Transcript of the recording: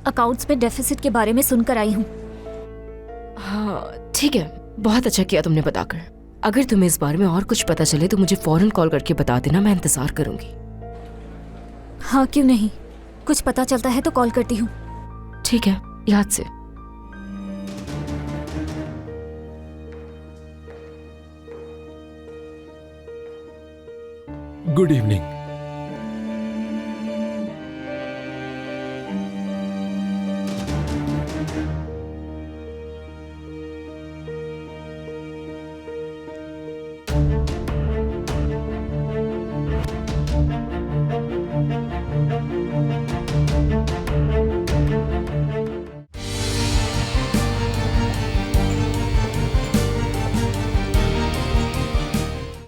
Accounts में deficit के बारे में सुनकर आई हूँ। हाँ ठीक है, बहुत अच्छा किया तुमने बताकर। अगर तुम्हें इस बारे में और कुछ पता चले तो मुझे फौरन कॉल करके बता देना, मैं इंतजार करूंगी। हाँ क्यों नहीं, कुछ पता चलता है तो कॉल करती हूँ। ठीक है, याद से। Good evening.